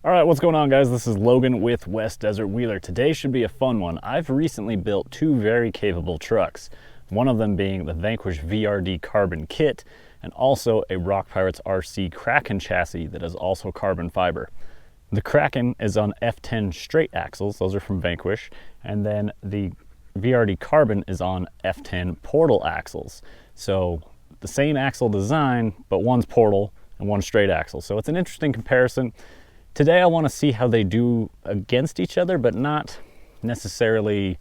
All right, what's going on, guys? This is Logan with West Desert Wheeler. Today should be a fun one. I've recently built two very capable trucks, one of them being the Vanquish VRD Carbon kit and also a Pirates RC Kraken chassis that is also carbon fiber. The Kraken is on F10 straight axles, those are from Vanquish, and then the VRD Carbon is on F10 portal axles. So the same axle design, but one's portal and one's straight axle. So it's an interesting comparison. Today I want to see how they do against each other, but not necessarily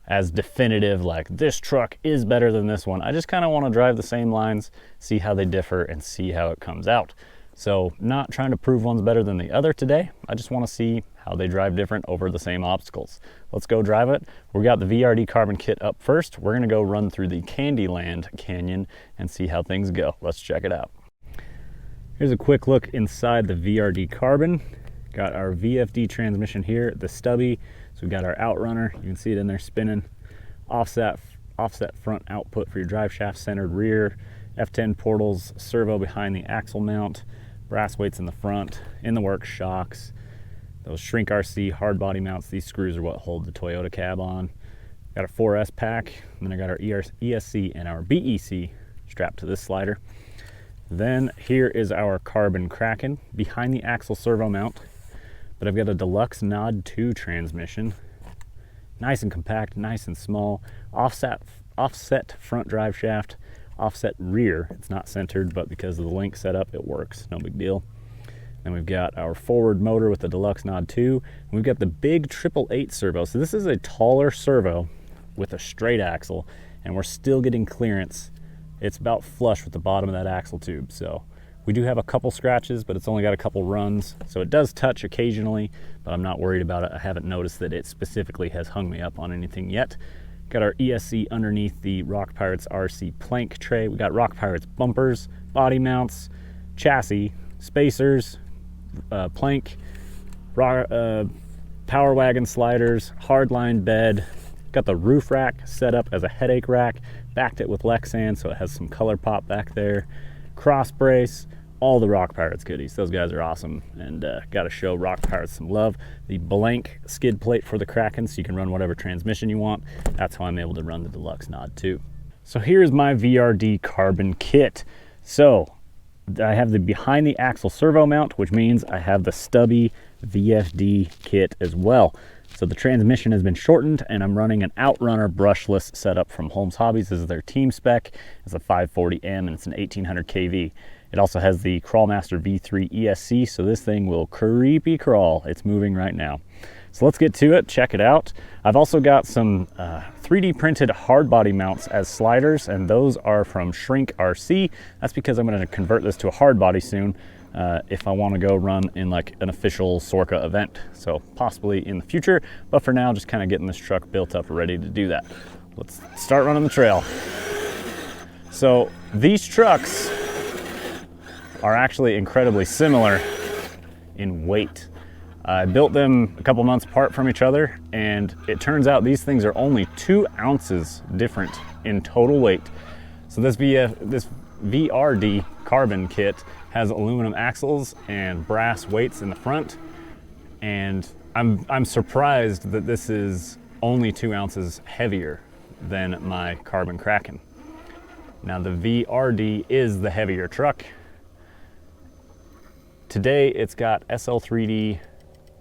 as definitive, like this truck is better than this one. I just kind of want to drive the same lines, see how they differ, and see how it comes out. So not trying to prove one's better than the other today. I just want to see how they drive different over the same obstacles. Let's go drive it. We got the VRD Carbon kit up first. We're going to go run through the Candyland Canyon and see how things go. Let's check it out. Here's a quick look inside the VRD Carbon. Got our VFD transmission here, the stubby. So we've got our outrunner. You can see it in there spinning. Offset front output for your drive shaft, centered rear. F10 portals, servo behind the axle mount. Brass weights in the front. In the works shocks. Those Shrink RC hard body mounts. These screws are what hold the Toyota cab on. Got a 4S pack. And then I got our ESC and our BEC strapped to this slider. Then here is our Carbon Kraken behind the axle servo mount. But I've got a deluxe Nod 2 transmission. Nice and compact, nice and small. Offset front drive shaft, offset rear. It's not centered, but because of the link setup, it works. No big deal. Then we've got our forward motor with the deluxe Nod 2. And we've got the big 888 servo. So this is a taller servo with a straight axle, and we're still getting clearance. It's about flush with the bottom of that axle tube. So we do have a couple scratches, but it's only got a couple runs. So it does touch occasionally, but I'm not worried about it. I haven't noticed that it specifically has hung me up on anything yet. Got our ESC underneath the Pirates RC plank tray. We got Pirates bumpers, body mounts, chassis, spacers, plank, power wagon sliders, hardline bed. Got the roof rack set up as a headache rack, backed it with Lexan so it has some color pop back there. Cross brace, all the Pirates goodies. Those guys are awesome, and got to show Pirates some love. The blank skid plate for the Kraken, so you can run whatever transmission you want. That's how I'm able to run the deluxe Nod 2. So here's my VRD Carbon kit. So I have the behind the axle servo mount, which means I have the stubby VFD kit as well. So the transmission has been shortened, and I'm running an outrunner brushless setup from Holmes Hobbies. This is their team spec. It's a 540M and it's an 1800 kV. It also has the Crawlmaster V3 ESC, so this thing will creepy crawl. It's moving right now. So let's get to it, check it out. I've also got some 3D printed hard body mounts as sliders, and those are from Shrink RC. That's because I'm going to convert this to a hard body soon. If I want to go run in like an official Sorca event, so possibly in the future, but for now just kind of getting this truck built up ready to do that. Let's start running the trail. So these trucks are actually incredibly similar in weight. I built them a couple months apart from each other, and it turns out these things are only 2 ounces different in total weight. So this VRD Carbon kit has aluminum axles and brass weights in the front, and I'm surprised that this is only 2 ounces heavier than my Carbon Kraken. Now the VRD is the heavier truck. Today it's got SL3D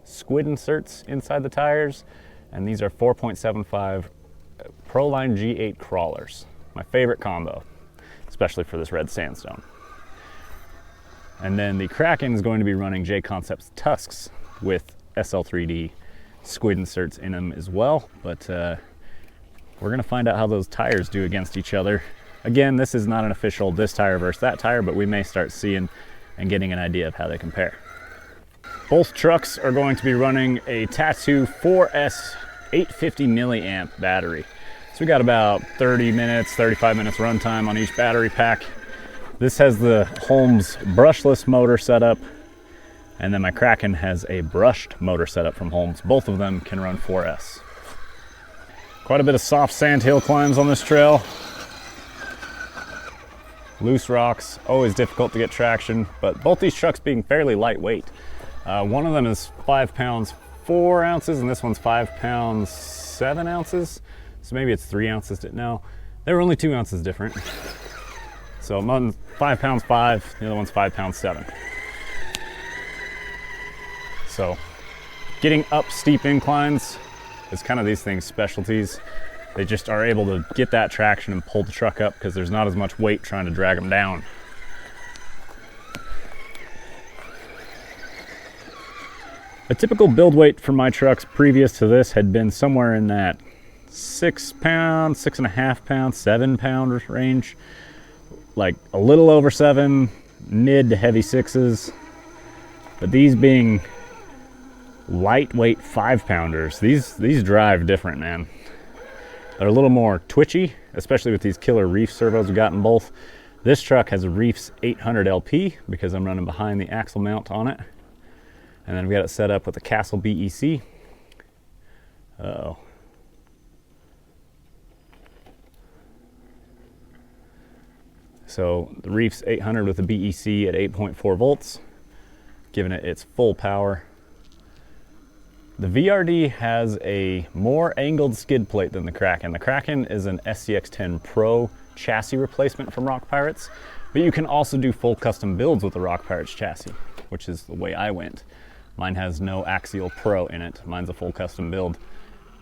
squid inserts inside the tires, and these are 4.75 Proline G8 crawlers. My favorite combo, especially for this red sandstone. And then the Kraken is going to be running J-Concepts Tusks with SL3D squid inserts in them as well, but we're gonna find out how those tires do against each other. Again, this is not an official this tire versus that tire, but we may start seeing and getting an idea of how they compare. Both trucks are going to be running a Tattoo 4S 850 milliamp battery. So we got about 35 minutes runtime on each battery pack. This has the Holmes brushless motor setup, and then my Kraken has a brushed motor setup from Holmes. Both of them can run 4S. Quite a bit of soft sandhill climbs on this trail. Loose rocks, always difficult to get traction, but both these trucks being fairly lightweight, One of them is 5 pounds 4 ounces, and this one's 5 pounds 7 ounces. So maybe it's 3 ounces. No, they were only 2 ounces different. So one's 5 pounds 5, the other one's 5 pounds 7. So getting up steep inclines is kind of these things' specialties. They just are able to get that traction and pull the truck up because there's not as much weight trying to drag them down. A typical build weight for my trucks previous to this had been somewhere in that 6 pound, 6.5 pound, 7 pound range. Like a little over 7, mid to heavy 6s. But these being lightweight 5 pounders, these drive different, man. They're a little more twitchy, especially with these killer Reefs servos we've got in both. This truck has a Reefs 800 LP because I'm running behind the axle mount on it. And then I've got it set up with a Castle BEC. Uh-oh. So the Reefs 800 with the BEC at 8.4 volts, giving it its full power. The VRD has a more angled skid plate than the Kraken. The Kraken is an SCX10 Pro chassis replacement from Rock Pirates, but you can also do full custom builds with the Rock Pirates chassis, which is the way I went. Mine has no Axial Pro in it. Mine's a full custom build.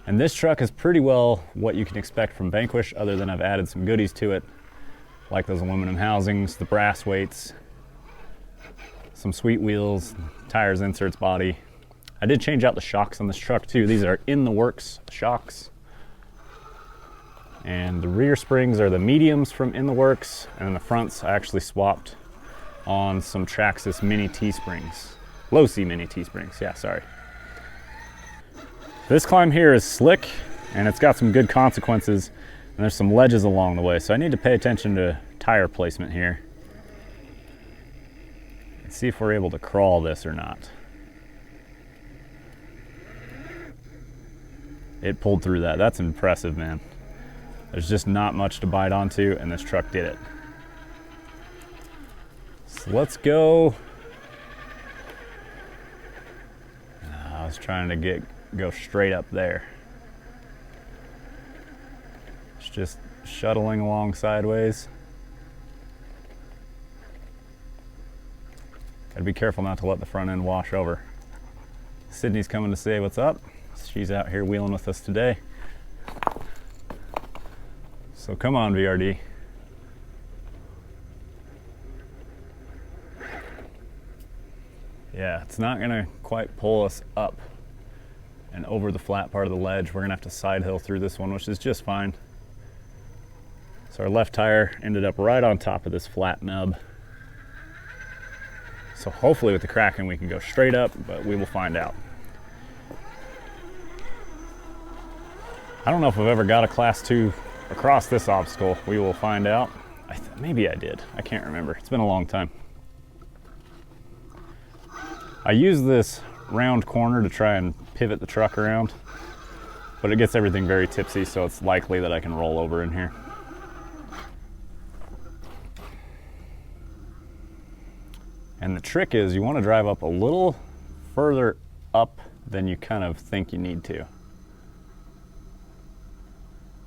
And this truck is pretty well what you can expect from Vanquish, other than I've added some goodies to it, like those aluminum housings, the brass weights, some sweet wheels, tires, inserts, body. I did change out the shocks on this truck too. These are in the works shocks. And the rear springs are the mediums from in the works, and then the fronts I actually swapped on some Traxxas mini T-springs. Low C mini T-springs, yeah, sorry. This climb here is slick, and it's got some good consequences, and there's some ledges along the way, so I need to pay attention to tire placement here. Let's see if we're able to crawl this or not. It pulled through that. That's impressive, man. There's just not much to bite onto, and this truck did it. So let's go. I was trying to go straight up there. It's just shuttling along sideways. Gotta be careful not to let the front end wash over. Sydney's coming to say what's up. She's out here wheeling with us today. So come on, VRD. Yeah, it's not gonna quite pull us up and over the flat part of the ledge. We're gonna have to side hill through this one, which is just fine. So our left tire ended up right on top of this flat nub. So hopefully with the Kraken we can go straight up, but we will find out. I don't know if I've ever got a class 2 across this obstacle. We will find out. Maybe I did. I can't remember. It's been a long time. I use this round corner to try and pivot the truck around, but it gets everything very tipsy, so it's likely that I can roll over in here. And the trick is you want to drive up a little further up than you kind of think you need to.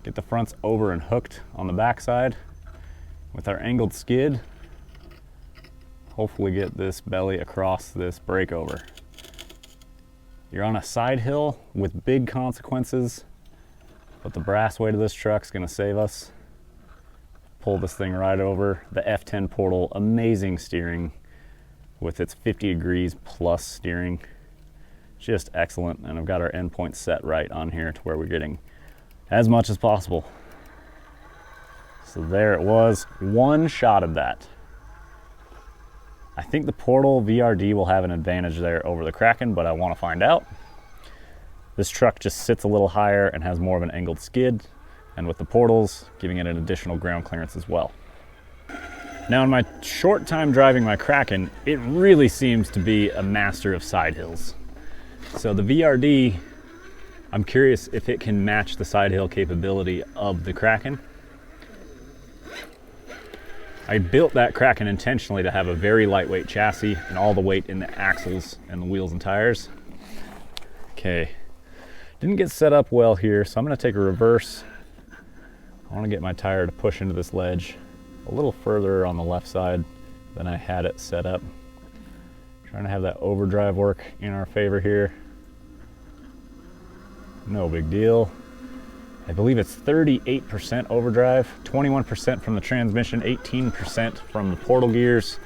Get the fronts over and hooked on the backside with our angled skid. Hopefully get this belly across this breakover. You're on a side hill with big consequences, but the brass weight of this truck's gonna save us. Pull this thing right over. The F10 portal, amazing steering with its 50 degrees plus steering. Just excellent, and I've got our endpoint set right on here to where we're getting as much as possible. So there it was, one shot of that. I think the portal VRD will have an advantage there over the Kraken, but I want to find out. This truck just sits a little higher and has more of an angled skid, and with the portals, giving it an additional ground clearance as well. Now in my short time driving my Kraken, it really seems to be a master of side hills. So the VRD, I'm curious if it can match the side hill capability of the Kraken. I built that Kraken intentionally to have a very lightweight chassis and all the weight in the axles and the wheels and tires. Okay, didn't get set up well here, so I'm gonna take a reverse. I wanna get my tire to push into this ledge a little further on the left side than I had it set up. Trying to have that overdrive work in our favor here. No big deal. I believe it's 38% overdrive, 21% from the transmission, 18% from the portal gears.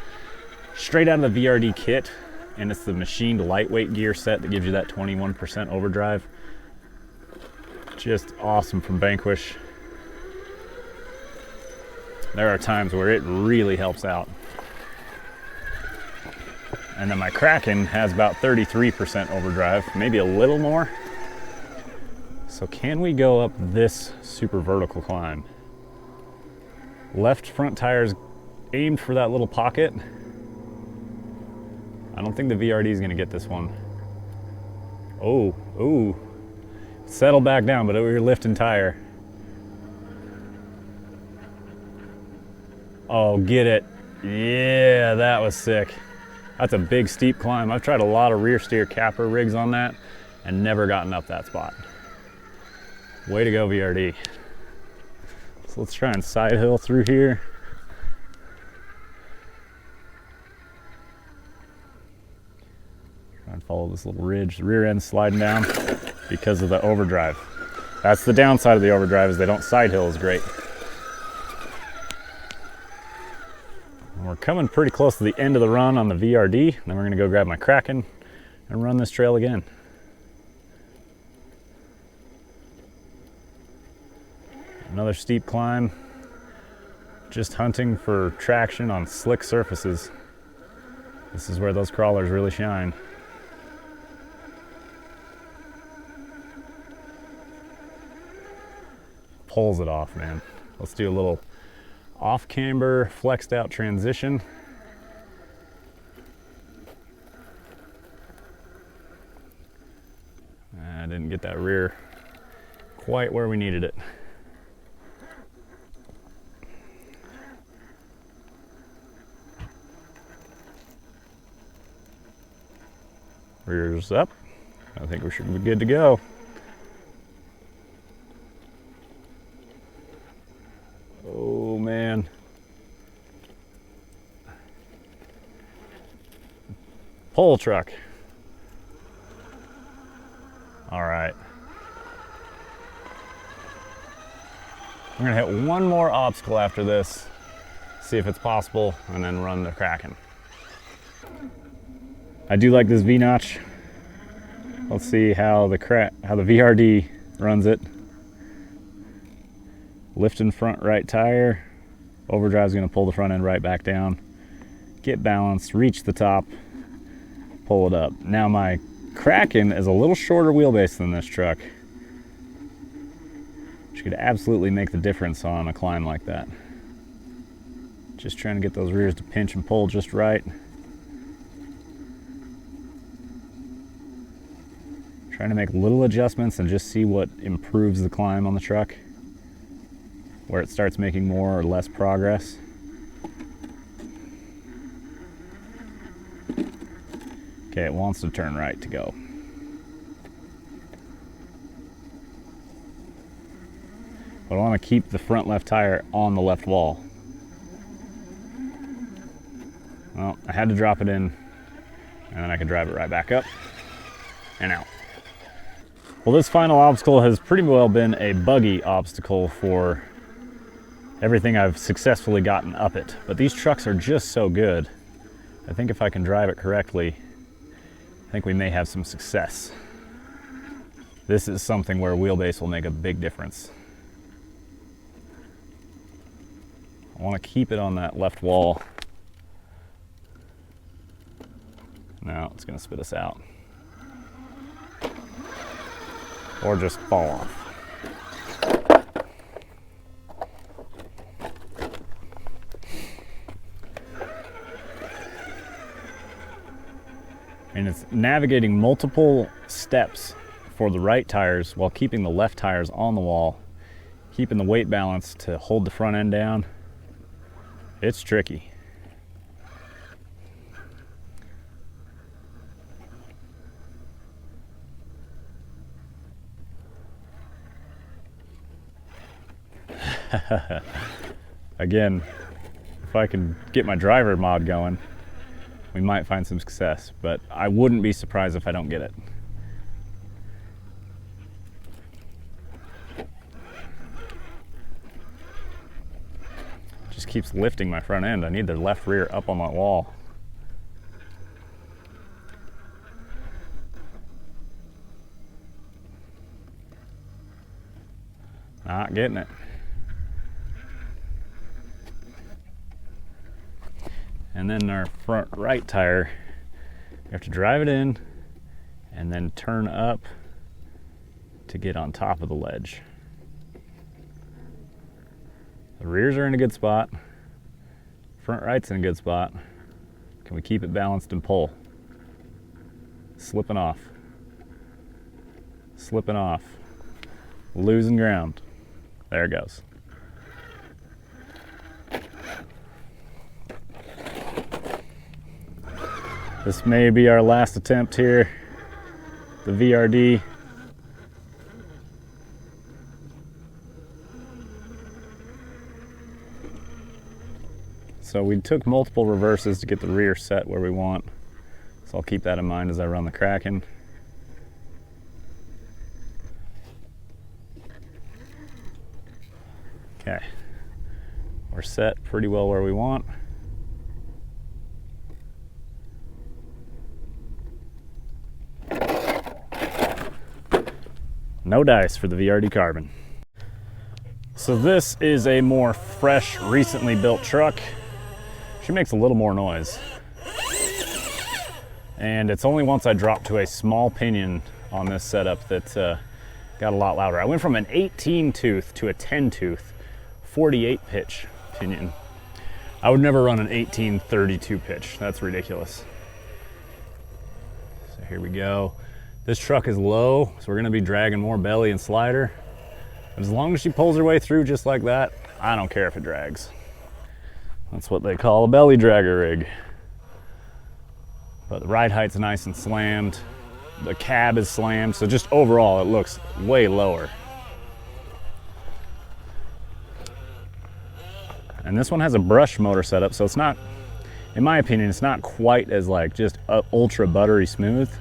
Straight out of the VRD kit, and it's the machined lightweight gear set that gives you that 21% overdrive. Just awesome from Vanquish. There are times where it really helps out. And then my Kraken has about 33% overdrive, maybe a little more. So can we go up this super vertical climb? Left front tire's aimed for that little pocket. I don't think the VRD is gonna get this one. Oh, settle back down, but we're lifting tire. Oh, get it. Yeah, that was sick. That's a big steep climb. I've tried a lot of rear steer Capra rigs on that and never gotten up that spot. Way to go, VRD. So let's try and side hill through here. Try and follow this little ridge. The rear end's sliding down because of the overdrive. That's the downside of the overdrive, is they don't side hill as great. And we're coming pretty close to the end of the run on the VRD. Then we're gonna go grab my Kraken and run this trail again. Another steep climb, just hunting for traction on slick surfaces. This is where those crawlers really shine. Pulls it off, man. Let's do a little off camber, flexed out transition. I didn't get that rear quite where we needed it. Rear's up. I think we should be good to go. Oh man. Pull truck. All right. We're gonna hit one more obstacle after this, see if it's possible, and then run the Kraken. I do like this V-notch. Let's see how the VRD runs it. Lifting front right tire. Overdrive's gonna pull the front end right back down. Get balanced, reach the top, pull it up. Now my Kraken is a little shorter wheelbase than this truck, which could absolutely make the difference on a climb like that. Just trying to get those rears to pinch and pull just right. Trying to make little adjustments and just see what improves the climb on the truck, where it starts making more or less progress. Okay, it wants to turn right to go. But I want to keep the front left tire on the left wall. Well, I had to drop it in, and then I could drive it right back up and out. Well, this final obstacle has pretty well been a buggy obstacle for everything I've successfully gotten up it. But these trucks are just so good. I think if I can drive it correctly, I think we may have some success. This is something where wheelbase will make a big difference. I want to keep it on that left wall. Now it's going to spit us out. Or just fall off. And it's navigating multiple steps for the right tires while keeping the left tires on the wall, keeping the weight balance to hold the front end down. It's tricky. Again, if I can get my driver mod going, we might find some success, but I wouldn't be surprised if I don't get it. Just keeps lifting my front end. I need the left rear up on that wall. Not getting it. And then our front right tire, you have to drive it in and then turn up to get on top of the ledge. The rears are in a good spot. Front right's in a good spot. Can we keep it balanced and pull? Slipping off. Slipping off. Losing ground. There it goes. This may be our last attempt here. The VRD. So we took multiple reverses to get the rear set where we want. So I'll keep that in mind as I run the Kraken. Okay, we're set pretty well where we want. No dice for the VRD Carbon. So this is a more fresh, recently built truck. She makes a little more noise. And it's only once I dropped to a small pinion on this setup that got a lot louder. I went from an 18 tooth to a 10 tooth, 48 pitch pinion. I would never run an 18 32 pitch. That's ridiculous. So here we go. This truck is low, so we're gonna be dragging more belly and slider. But as long as she pulls her way through just like that, I don't care if it drags. That's what they call a belly dragger rig. But the ride height's nice and slammed. The cab is slammed, so just overall it looks way lower. And this one has a brush motor setup, so it's not, in my opinion, it's not quite as like just ultra buttery smooth,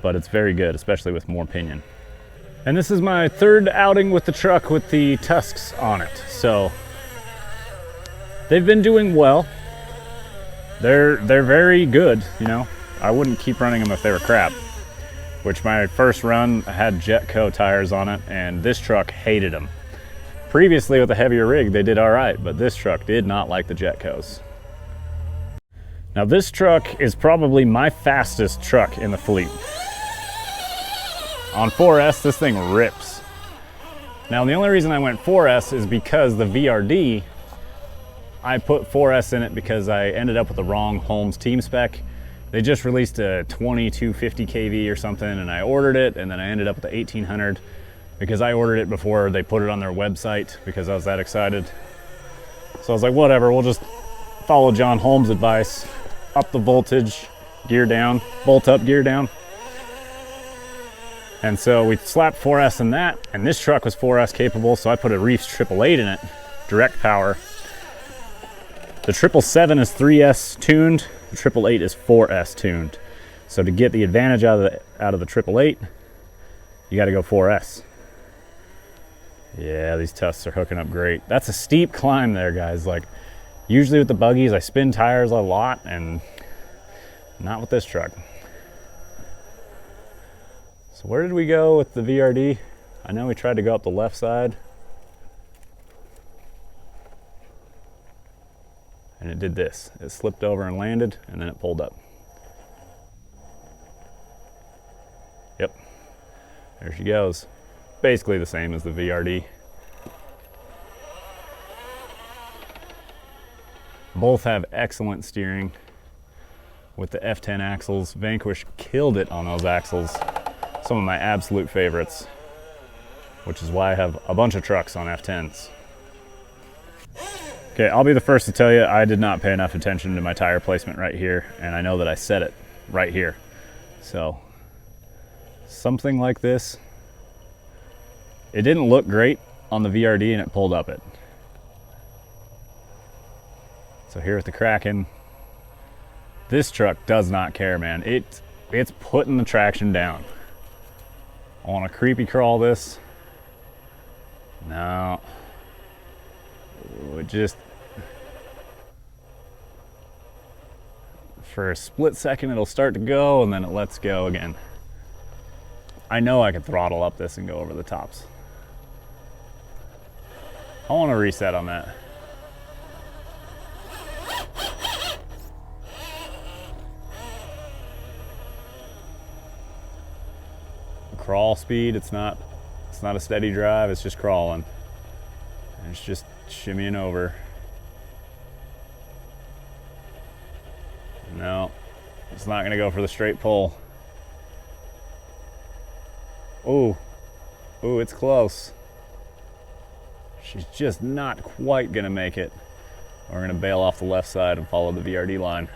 but it's very good, especially with more pinion. And this is my third outing with the truck with the tusks on it. So they've been doing well. They're very good, you know. I wouldn't keep running them if they were crap. Which my first run had Jetco tires on it, and this truck hated them. Previously with a heavier rig, they did all right, but this truck did not like the Jetcos. Now this truck is probably my fastest truck in the fleet. On 4S, this thing rips. Now the only reason I went 4S is because the VRD, I put 4S in it because I ended up with the wrong Holmes team spec. They just released a 2250 kV or something, and I ordered it, and then I ended up with the 1800 because I ordered it before they put it on their website because I was that excited. So I was like, whatever, we'll just follow John Holmes' advice. Up the voltage, gear down, bolt up, gear down. And so we slapped 4S in that, and this truck was 4S capable, so I put a Reefs 888 in it, direct power. The 777 is 3S tuned, the 888 is 4S tuned. So to get the advantage out of the 888, you gotta go 4S. Yeah, these tusks are hooking up great. That's a steep climb there, guys. Like, usually with the buggies, I spin tires a lot, and not with this truck. So where did we go with the VRD? I know we tried to go up the left side. And it did this. It slipped over and landed, and then it pulled up. Yep, there she goes. Basically the same as the VRD. Both have excellent steering with the F10 axles. Vanquish killed it on those axles. Some of my absolute favorites, which is why I have a bunch of trucks on F10s. Okay, Okay, I'll be the first to tell you I did not pay enough attention to my tire placement right here, and I know that I set it right here. So something like this, it didn't look great on the VRD and it pulled up it. So here at the Kraken, this truck does not care, man. It's putting the traction down. I want to creepy crawl this. No. It just, for a split second it'll start to go and then it lets go again. I know I could throttle up this and go over the tops. I want to reset on that. Crawl speed, it's not a steady drive, it's just crawling. And it's just shimmying over. No, it's not gonna go for the straight pull. Oh, it's close. She's just not quite gonna make it. We're gonna bail off the left side and follow the VRD line.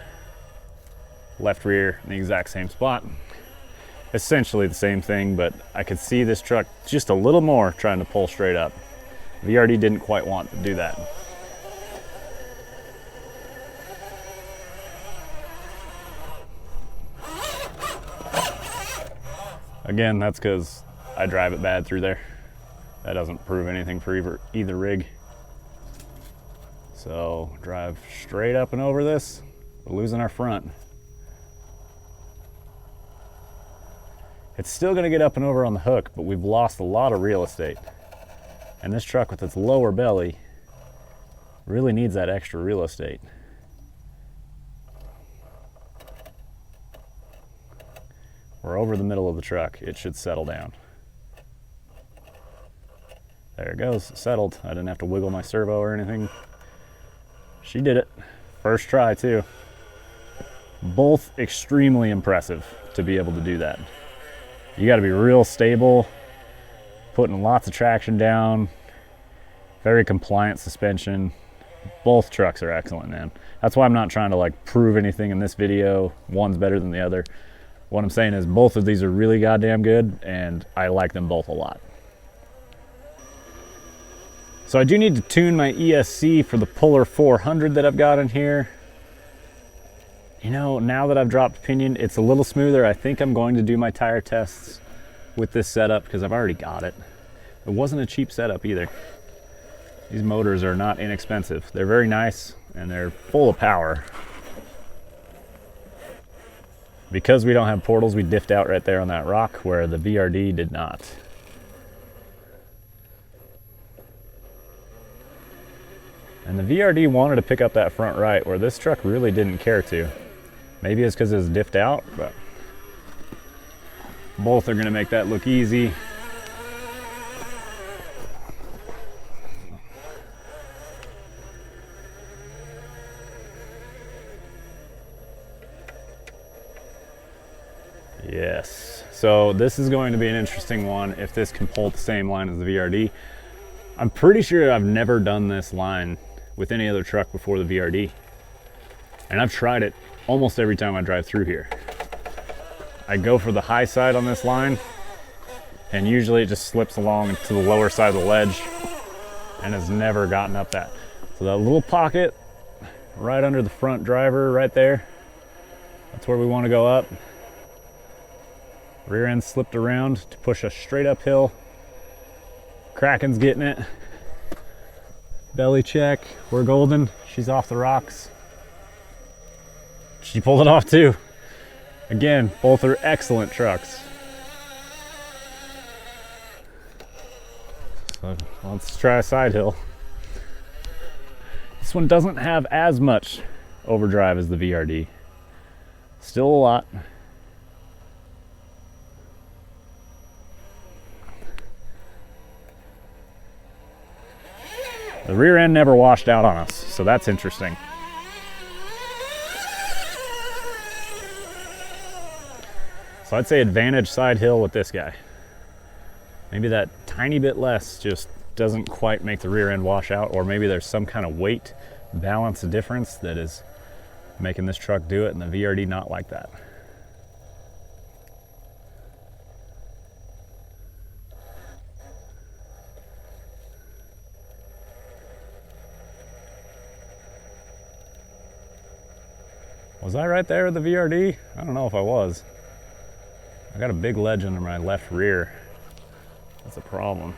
Left rear in the exact same spot. Essentially the same thing, but I could see this truck just a little more trying to pull straight up. VRD didn't quite want to do that. Again, that's because I drive it bad through there. That doesn't prove anything for either rig. So drive straight up and over this. We're losing our front. It's still going to get up and over on the hook, but we've lost a lot of real estate. And this truck with its lower belly really needs that extra real estate. We're over the middle of the truck. It should settle down. There it goes, settled. I didn't have to wiggle my servo or anything. She did it. First try too. Both extremely impressive to be able to do that. You got to be real stable, putting lots of traction down, very compliant suspension. Both trucks are excellent, man. That's why I'm not trying to like prove anything in this video. One's better than the other. What I'm saying is both of these are really goddamn good, and I like them both a lot. So I do need to tune my ESC for the Puller 400 that I've got in here. You know, now that I've dropped pinion, it's a little smoother. I think I'm going to do my tire tests with this setup because I've already got it. It wasn't a cheap setup either. These motors are not inexpensive. They're very nice and they're full of power. Because we don't have portals, we diffed out right there on that rock where the VRD did not. And the VRD wanted to pick up that front right where this truck really didn't care to. Maybe it's because it was diffed out, but both are going to make that look easy. Yes, so this is going to be an interesting one if this can pull the same line as the VRD. I'm pretty sure I've never done this line with any other truck before the VRD. And I've tried it almost every time I drive through here. I go for the high side on this line, and usually it just slips along to the lower side of the ledge and has never gotten up that. So that little pocket right under the front driver right there, that's where we want to go up. Rear end slipped around to push us straight uphill. Kraken's getting it. Belly check, we're golden. She's off the rocks. She pulled it off too. Again, both are excellent trucks. So let's try a side hill. This one doesn't have as much overdrive as the VRD. Still a lot. The rear end never washed out on us, so that's interesting. So I'd say advantage side hill with this guy. Maybe that tiny bit less just doesn't quite make the rear end wash out, or maybe there's some kind of weight balance difference that is making this truck do it and the VRD not like that. Was I right there with the VRD? I don't know if I was. I got a big ledge under my left rear. That's a problem.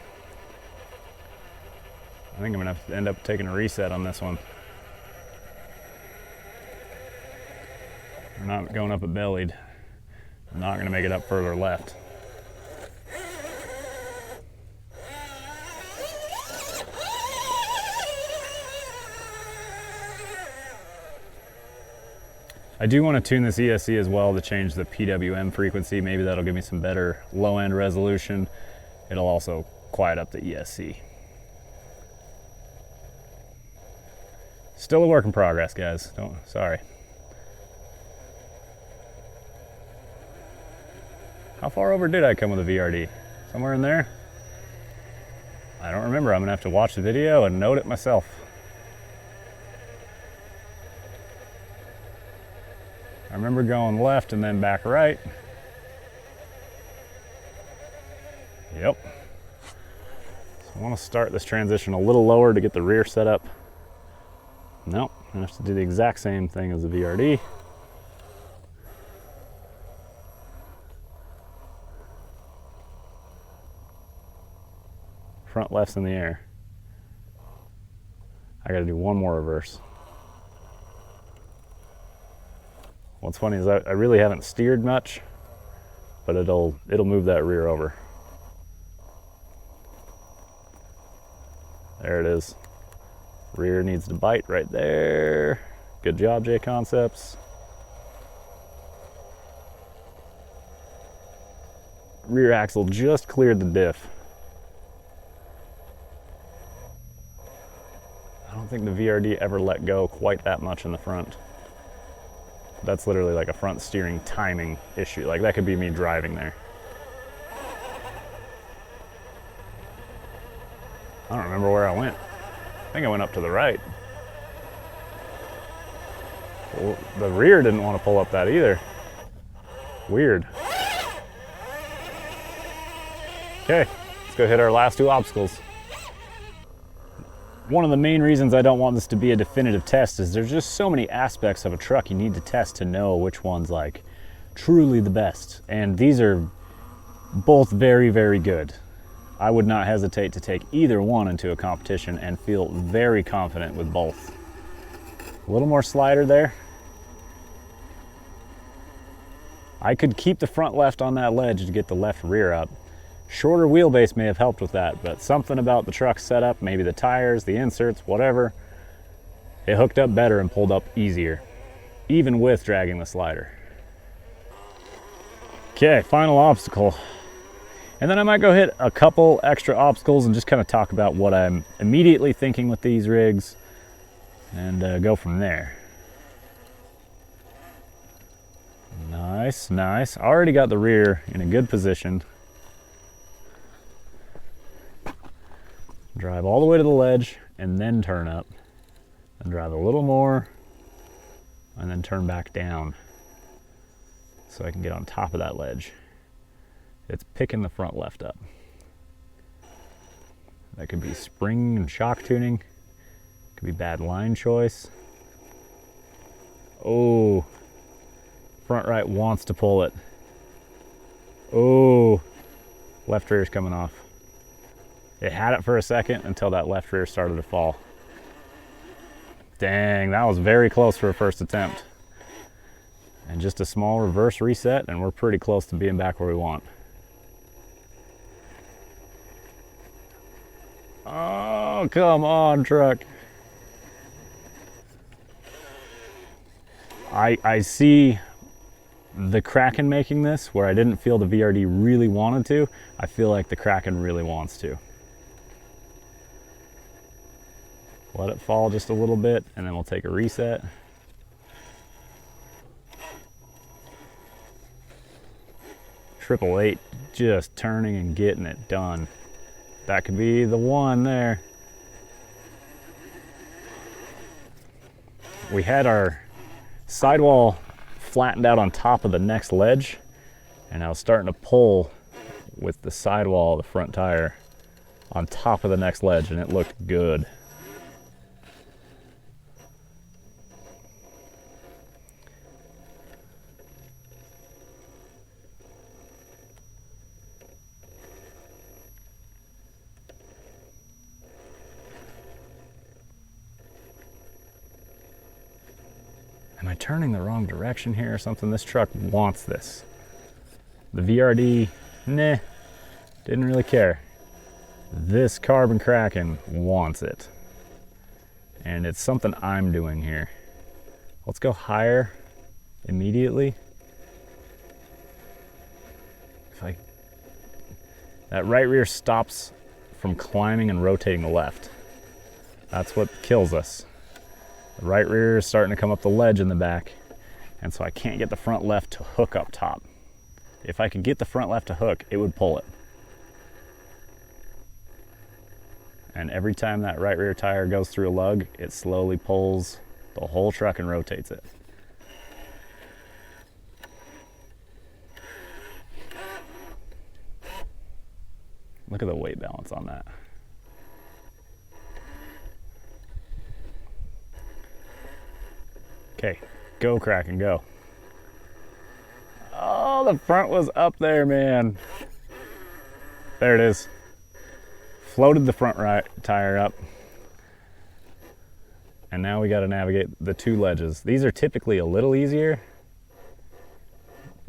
I think I'm gonna have to end up taking a reset on this one. We're not going up at bellied. I'm not gonna make it up further left. I do want to tune this ESC as well to change the PWM frequency. Maybe that'll give me some better low end resolution. It'll also quiet up the ESC. Still a work in progress, guys. Sorry. How far over did I come with a VRD? Somewhere in there? I don't remember. I'm gonna have to watch the video and note it myself. I remember going left and then back right. Yep. So I want to start this transition a little lower to get the rear set up. Nope, I have to do the exact same thing as the VRD. Front left's in the air. I gotta do one more reverse. What's funny is I really haven't steered much, but it'll move that rear over. There it is. Rear needs to bite right there. Good job, J Concepts. Rear axle just cleared the diff. I don't think the VRD ever let go quite that much in the front. That's literally like a front steering timing issue. Like that could be me driving there. I don't remember where I went. I think I went up to the right. Well, the rear didn't want to pull up that either. Weird. Okay, let's go hit our last two obstacles. One of the main reasons I don't want this to be a definitive test is there's just so many aspects of a truck you need to test to know which one's like truly the best. And these are both very, very good. I would not hesitate to take either one into a competition and feel very confident with both. A little more slider there. I could keep the front left on that ledge to get the left rear up. Shorter wheelbase may have helped with that, but something about the truck setup, maybe the tires, the inserts, whatever, it hooked up better and pulled up easier, even with dragging the slider. Okay, final obstacle. And then I might go hit a couple extra obstacles and just kind of talk about what I'm immediately thinking with these rigs and go from there. Nice, nice. Already got the rear in a good position. Drive all the way to the ledge and then turn up. And drive a little more and then turn back down so I can get on top of that ledge. It's picking the front left up. That could be spring and shock tuning. Could be bad line choice. Oh, front right wants to pull it. Oh, left rear's coming off. It had it for a second until that left rear started to fall. Dang, that was very close for a first attempt. And just a small reverse reset and we're pretty close to being back where we want. Oh, come on, truck. I see the Kraken making this where I didn't feel the VRD really wanted to. I feel like the Kraken really wants to. Let it fall just a little bit and then we'll take a reset. Triple 8 just turning and getting it done. That could be the one there. we had our sidewall flattened out on top of the next ledge, and I was starting to pull with the sidewall of the front tire on top of the next ledge, and it looked good. Am I turning the wrong direction here or something? This truck wants this. The VRD, nah, didn't really care. This Carbon Kraken wants it. And it's something I'm doing here. Let's go higher immediately. That right rear stops from climbing and rotating the left. That's what kills us. The right rear is starting to come up the ledge in the back, and so I can't get the front left to hook up top. If I could get the front left to hook, it would pull it. And every time that right rear tire goes through a lug, it slowly pulls the whole truck and rotates it. Look at the weight balance on that. Okay, go Kraken, go. Oh, the front was up there, man. There it is. Floated the front right tire up. And now we got to navigate the two ledges. These are typically a little easier,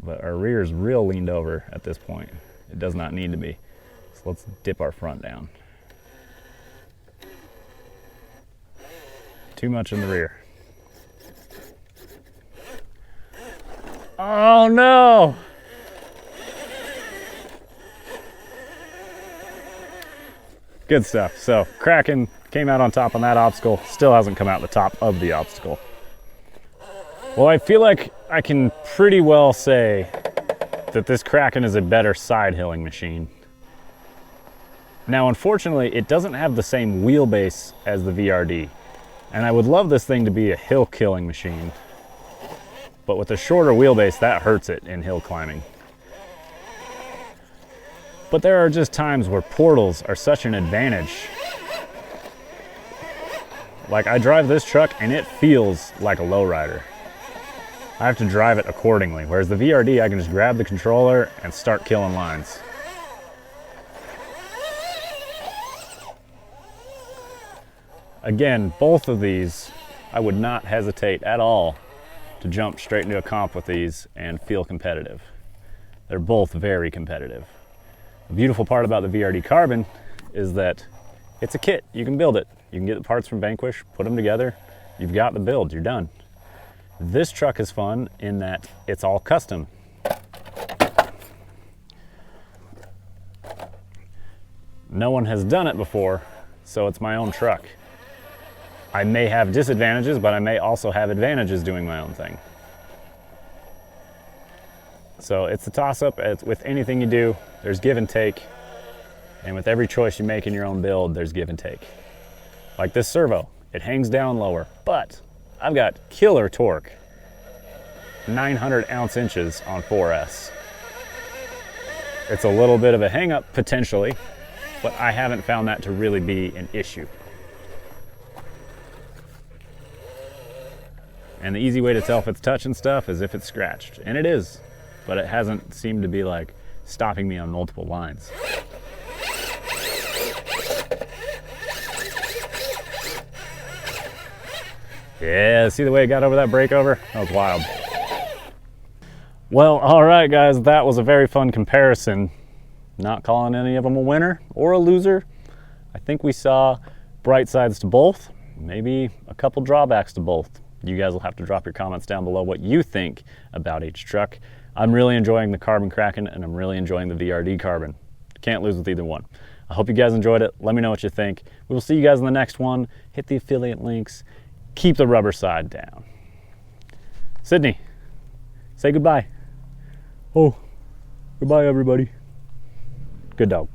but our rear is real leaned over at this point. It does not need to be. So let's dip our front down. Too much in the rear. Oh no! Good stuff. So Kraken came out on top on that obstacle, still hasn't come out the top of the obstacle. Well, I feel like I can pretty well say that this Kraken is a better side hilling machine. Now, unfortunately, it doesn't have the same wheelbase as the VRD, and I would love this thing to be a hill killing machine. But with a shorter wheelbase, that hurts it in hill climbing. But there are just times where portals are such an advantage. Like, I drive this truck and it feels like a lowrider. I have to drive it accordingly, whereas the VRD, I can just grab the controller and start killing lines. Again, both of these, I would not hesitate at all to jump straight into a comp with these and feel competitive. They're both very competitive. The beautiful part about the VRD Carbon is that it's a kit. You can build it. You can get the parts from Vanquish, put them together, you've got the build, you're done. This truck is fun in that it's all custom. No one has done it before, so it's my own truck. I may have disadvantages, but I may also have advantages doing my own thing. So it's a toss-up. With anything you do, there's give and take. And with every choice you make in your own build, there's give and take. Like this servo, it hangs down lower, but I've got killer torque. 900 ounce-inches on 4S. It's a little bit of a hang-up potentially, but I haven't found that to really be an issue. And the easy way to tell if it's touching stuff is if it's scratched. And it is, but it hasn't seemed to be like stopping me on multiple lines. Yeah, see the way it got over that breakover? That was wild. Well, all right, guys, that was a very fun comparison. Not calling any of them a winner or a loser. I think we saw bright sides to both, maybe a couple drawbacks to both. You guys will have to drop your comments down below what you think about each truck. I'm really enjoying the Carbon Kraken and I'm really enjoying the VRD Carbon. Can't lose with either one. I hope you guys enjoyed it. Let me know what you think. We will see you guys in the next one. Hit the affiliate links. Keep the rubber side down. Sydney, say goodbye. Oh, goodbye everybody. Good dog.